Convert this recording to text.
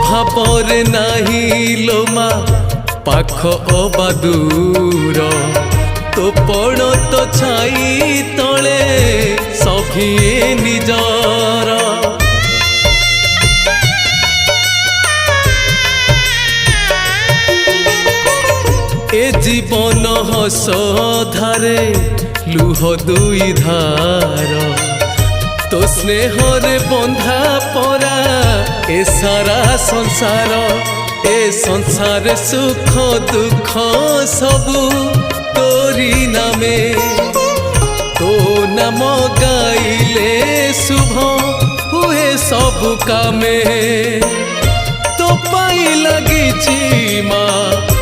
ଭାବରେ ନାହିଁ ଲୋ ମା ପାଖ ଅବା ଦୂର ତୋ ପଣ ତ ଛାଇ ତଳେ ସଭିଏ ନିଜର ए जीवन हस धारे लुह दुई धार तो स्नेहरे बंधा परा ए सारा संसार ए संसार सुख दुख सबु तोरी नामे तो नाम गाइले शुभ हुए सब कामे तो पाई लगी माँ